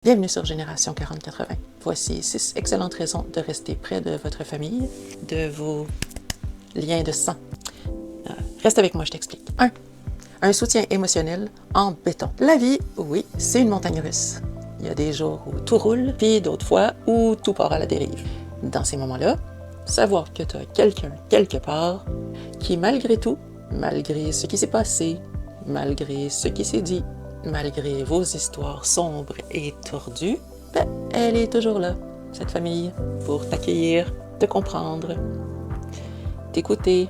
Bienvenue sur Génération 4080. Voici 6 excellentes raisons de rester près de votre famille, de vos liens de sang. Reste avec moi, je t'explique. 1. Un soutien émotionnel en béton. La vie, oui, c'est une montagne russe. Il y a des jours où tout roule, puis d'autres fois où tout part à la dérive. Dans ces moments-là, savoir que tu as quelqu'un quelque part qui, malgré tout, malgré ce qui s'est passé, malgré ce qui s'est dit, malgré vos histoires sombres et tordues, ben, elle est toujours là, cette famille, pour t'accueillir, te comprendre, t'écouter.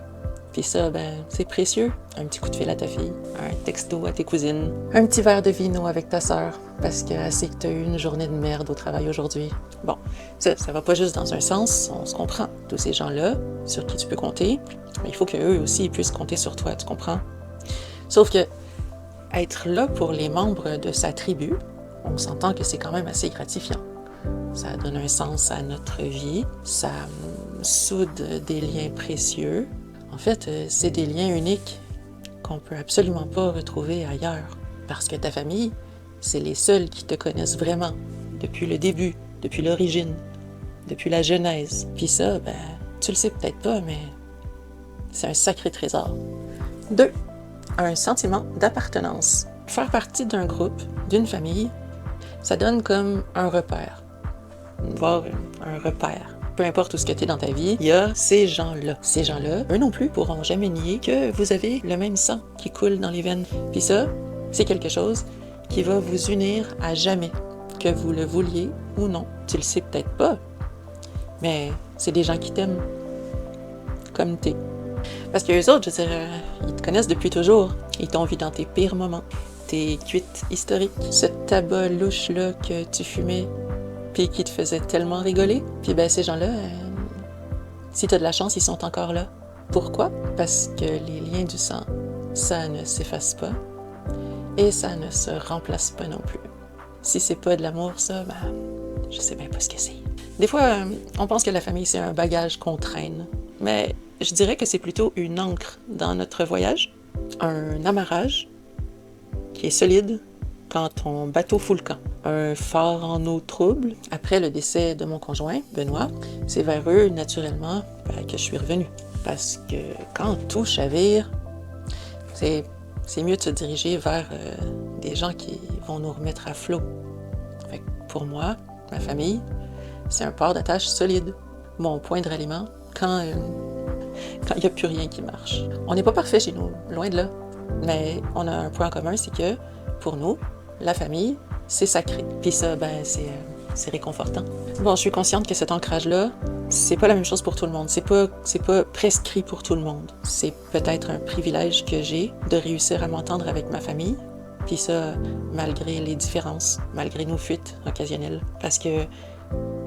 Puis ça, ben, c'est précieux. Un petit coup de fil à ta fille, un texto à tes cousines, un petit verre de vino avec ta sœur, parce qu'elle sait que tu as eu une journée de merde au travail aujourd'hui. Bon, ça va pas juste dans un sens, on se comprend. Tous ces gens-là, sur qui tu peux compter, mais il faut qu'eux aussi puissent compter sur toi, tu comprends? Sauf que être là pour les membres de sa tribu, on s'entend que c'est quand même assez gratifiant. Ça donne un sens à notre vie, ça soude des liens précieux. En fait, c'est des liens uniques qu'on peut absolument pas retrouver ailleurs. Parce que ta famille, c'est les seuls qui te connaissent vraiment, depuis le début, depuis l'origine, depuis la genèse. Puis ça, ben, tu le sais peut-être pas, mais c'est un sacré trésor. 2. Un sentiment d'appartenance. Faire partie d'un groupe, d'une famille, ça donne comme un repère, voire un repère. Peu importe où ce que tu es dans ta vie, il y a ces gens-là. Ces gens-là, eux non plus, pourront jamais nier que vous avez le même sang qui coule dans les veines. Puis ça, c'est quelque chose qui va vous unir à jamais, que vous le vouliez ou non. Tu le sais peut-être pas, mais c'est des gens qui t'aiment, comme t'es. Parce que eux autres, je veux dire, ils te connaissent depuis toujours. Ils t'ont vu dans tes pires moments, tes cuites historiques, ce tabac louche-là que tu fumais, puis qui te faisait tellement rigoler. Puis ben ces gens-là, si tu as de la chance, ils sont encore là. Pourquoi? Parce que les liens du sang, ça ne s'efface pas et ça ne se remplace pas non plus. Si c'est pas de l'amour, ça, ben, je sais bien pas ce que c'est. Des fois, on pense que la famille, c'est un bagage qu'on traîne. Mais je dirais que c'est plutôt une ancre dans notre voyage, un amarrage qui est solide quand ton bateau fout le camp. Un phare en eau trouble. Après le décès de mon conjoint, Benoît, c'est vers eux, naturellement, que je suis revenue. Parce que quand tout chavire, c'est mieux de se diriger vers des gens qui vont nous remettre à flot. Fait que pour moi, ma famille, c'est un port d'attache solide. Mon point de ralliement quand il n'y a plus rien qui marche. On n'est pas parfait chez nous, loin de là. Mais on a un point en commun, c'est que, pour nous, la famille, c'est sacré. Puis ça, ben, c'est réconfortant. Bon, je suis consciente que cet ancrage-là, c'est pas la même chose pour tout le monde. C'est pas prescrit pour tout le monde. C'est peut-être un privilège que j'ai de réussir à m'entendre avec ma famille. Puis ça, malgré les différences, malgré nos fuites occasionnelles. Parce que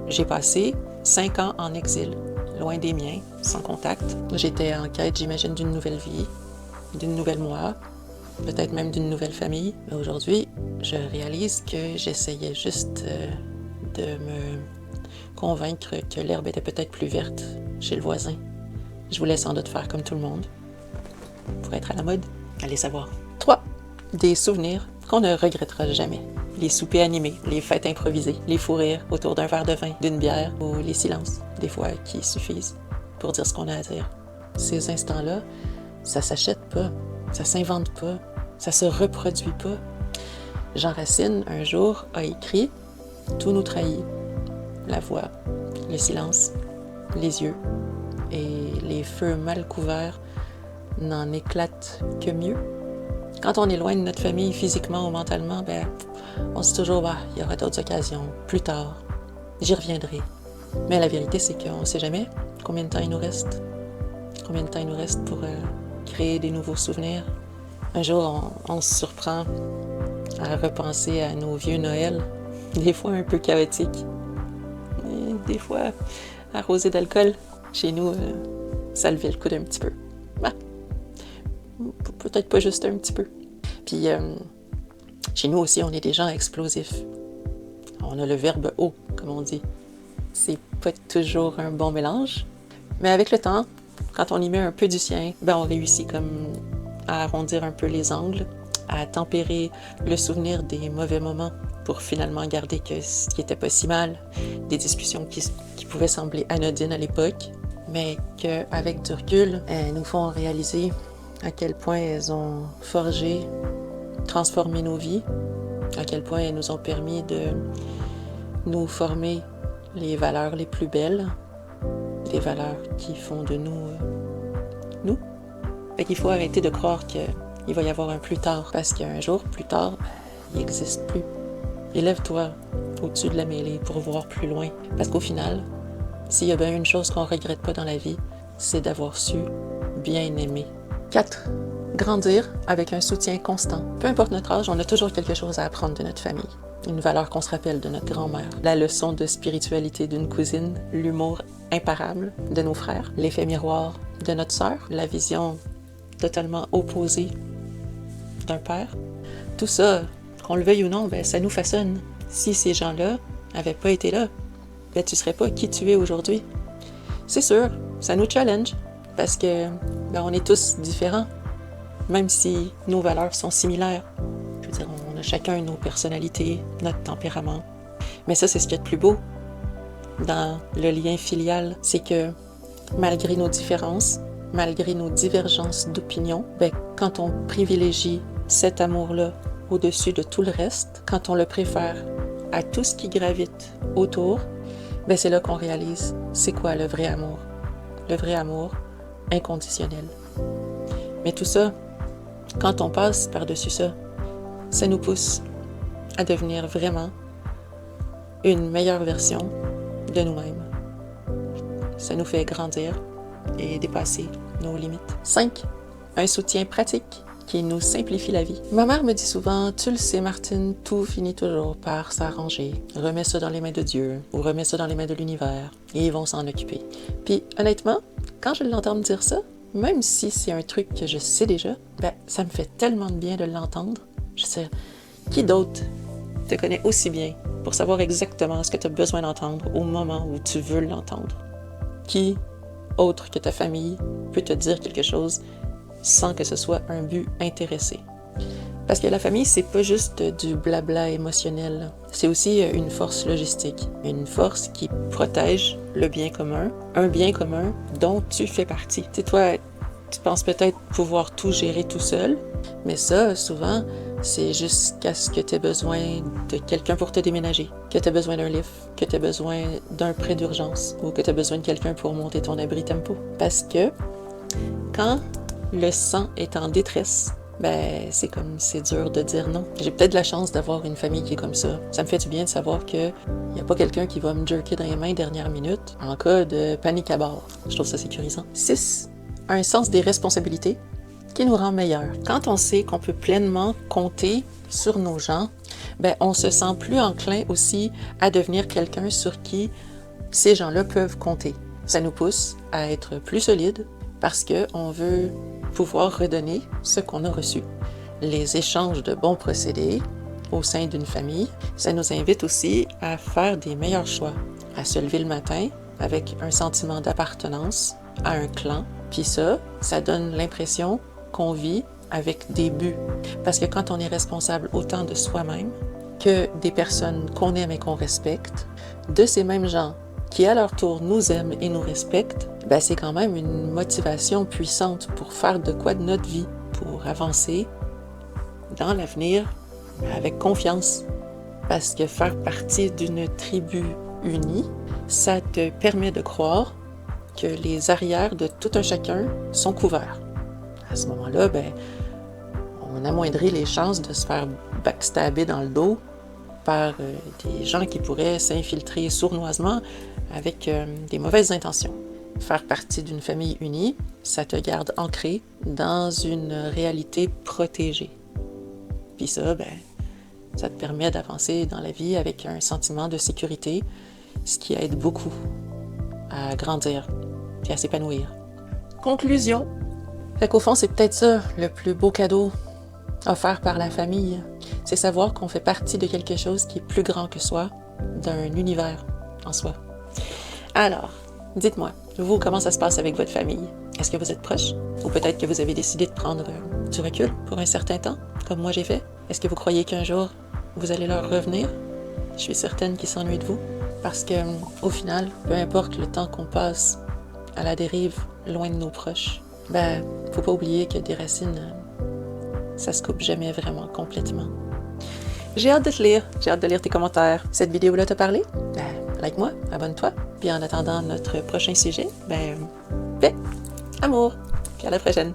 j'ai passé 5 ans en exil, loin des miens, sans contact. J'étais en quête, j'imagine, d'une nouvelle vie, d'une nouvelle moi, peut-être même d'une nouvelle famille. Mais aujourd'hui, je réalise que j'essayais juste de me convaincre que l'herbe était peut-être plus verte chez le voisin. Je voulais sans doute faire comme tout le monde, pour être à la mode. Allez savoir. 3. Des souvenirs qu'on ne regrettera jamais. Les soupers animés, les fêtes improvisées, les fous rires autour d'un verre de vin, d'une bière ou les silences, des fois, qui suffisent pour dire ce qu'on a à dire. Ces instants-là, ça s'achète pas, ça s'invente pas, ça se reproduit pas. Jean Racine, un jour, a écrit « Tout nous trahit ». La voix, le silence, les yeux et les feux mal couverts n'en éclatent que mieux. Quand on est loin de notre famille physiquement ou mentalement, ben, on se dit toujours, bah, il y aura d'autres occasions, plus tard, j'y reviendrai. Mais la vérité, c'est qu'on ne sait jamais combien de temps il nous reste. Combien de temps il nous reste pour créer des nouveaux souvenirs. Un jour, on se surprend à repenser à nos vieux Noëls, des fois un peu chaotiques, des fois arrosés d'alcool. Chez nous, ça levait le coude un petit peu. Bah, peut-être pas juste un petit peu. Puis, chez nous aussi, on est des gens explosifs. On a le verbe « haut », comme on dit. C'est pas toujours un bon mélange, mais avec le temps, quand on y met un peu du sien, ben on réussit comme à arrondir un peu les angles, à tempérer le souvenir des mauvais moments pour finalement garder que ce qui était pas si mal, des discussions qui pouvaient sembler anodines à l'époque, mais qu'avec du recul, elles nous font réaliser à quel point elles ont forgé, transformé nos vies, à quel point elles nous ont permis de nous former les valeurs les plus belles, des valeurs qui font de nous, nous. Fait qu'il faut arrêter de croire qu'il va y avoir un plus tard, parce qu'un jour plus tard, il n'existe plus. Élève-toi au-dessus de la mêlée pour voir plus loin, parce qu'au final, s'il y a bien une chose qu'on ne regrette pas dans la vie, c'est d'avoir su bien aimer. 4. Grandir avec un soutien constant. Peu importe notre âge, on a toujours quelque chose à apprendre de notre famille. Une valeur qu'on se rappelle de notre grand-mère, la leçon de spiritualité d'une cousine, l'humour imparable de nos frères, l'effet miroir de notre sœur, la vision totalement opposée d'un père. Tout ça, qu'on le veuille ou non, ça nous façonne. Si ces gens-là n'avaient pas été là, tu ne serais pas qui tu es aujourd'hui. C'est sûr, ça nous challenge, parce que on est tous différents, même si nos valeurs sont similaires. Je veux dire, on a chacun nos personnalités, notre tempérament. Mais ça, c'est ce qu'il y a de plus beau dans le lien filial, c'est que malgré nos différences, malgré nos divergences d'opinion, quand on privilégie cet amour-là au-dessus de tout le reste, quand on le préfère à tout ce qui gravite autour, c'est là qu'on réalise c'est quoi le vrai amour. Le vrai amour inconditionnel. Mais tout ça, quand on passe par-dessus ça, ça nous pousse à devenir vraiment une meilleure version de nous-mêmes. Ça nous fait grandir et dépasser nos limites. 5. Un soutien pratique qui nous simplifie la vie. Ma mère me dit souvent, tu le sais Martine, tout finit toujours par s'arranger. Remets ça dans les mains de Dieu ou remets ça dans les mains de l'univers et ils vont s'en occuper. Puis honnêtement, quand je l'entends me dire ça, même si c'est un truc que je sais déjà, ça me fait tellement de bien de l'entendre. Je sais, qui d'autre te connaît aussi bien pour savoir exactement ce que tu as besoin d'entendre au moment où tu veux l'entendre? Qui autre que ta famille peut te dire quelque chose sans que ce soit un but intéressé? Parce que la famille, c'est pas juste du blabla émotionnel, c'est aussi une force logistique, une force qui protège le bien commun, un bien commun dont tu fais partie. Tu sais, toi, tu penses peut-être pouvoir tout gérer tout seul, mais ça, souvent, c'est jusqu'à ce que tu aies besoin de quelqu'un pour te déménager, que tu aies besoin d'un lift, que tu aies besoin d'un prêt d'urgence ou que tu aies besoin de quelqu'un pour monter ton abri tempo. Parce que quand le sang est en détresse, c'est dur de dire non. J'ai peut-être la chance d'avoir une famille qui est comme ça. Ça me fait du bien de savoir qu'il n'y a pas quelqu'un qui va me jerker dans les mains dernière minute en cas de panique à bord. Je trouve ça sécurisant. 6. Un sens des responsabilités qui nous rend meilleurs. Quand on sait qu'on peut pleinement compter sur nos gens, on se sent plus enclin aussi à devenir quelqu'un sur qui ces gens-là peuvent compter. Ça nous pousse à être plus solides parce qu'on veut pouvoir redonner ce qu'on a reçu. Les échanges de bons procédés au sein d'une famille, ça nous invite aussi à faire des meilleurs choix, à se lever le matin avec un sentiment d'appartenance à un clan. Puis ça donne l'impression qu'on vit avec des buts. Parce que quand on est responsable autant de soi-même que des personnes qu'on aime et qu'on respecte, de ces mêmes gens qui à leur tour nous aiment et nous respectent, c'est quand même une motivation puissante pour faire de quoi de notre vie, pour avancer dans l'avenir avec confiance. Parce que faire partie d'une tribu unie, ça te permet de croire que les arrières de tout un chacun sont couverts. À ce moment-là, on amoindrit les chances de se faire backstabber dans le dos par des gens qui pourraient s'infiltrer sournoisement avec des mauvaises intentions. Faire partie d'une famille unie, ça te garde ancré dans une réalité protégée. Puis ça, ça te permet d'avancer dans la vie avec un sentiment de sécurité, ce qui aide beaucoup à grandir et à s'épanouir. Conclusion. Fait qu'au fond, c'est peut-être ça le plus beau cadeau offert par la famille. C'est savoir qu'on fait partie de quelque chose qui est plus grand que soi, d'un univers en soi. Alors, dites-moi, vous, comment ça se passe avec votre famille? Est-ce que vous êtes proches? Ou peut-être que vous avez décidé de prendre du recul pour un certain temps, comme moi j'ai fait? Est-ce que vous croyez qu'un jour, vous allez leur revenir. Je suis certaine qu'ils s'ennuient de vous. Parce que, au final, peu importe le temps qu'on passe à la dérive, loin de nos proches, ben, faut pas oublier que des racines, ça se coupe jamais vraiment complètement. J'ai hâte de te lire, j'ai hâte de lire tes commentaires. Cette vidéo-là t'a parlé? Ben, like-moi, abonne-toi. Puis en attendant notre prochain sujet, ben, paix, amour, puis à la prochaine.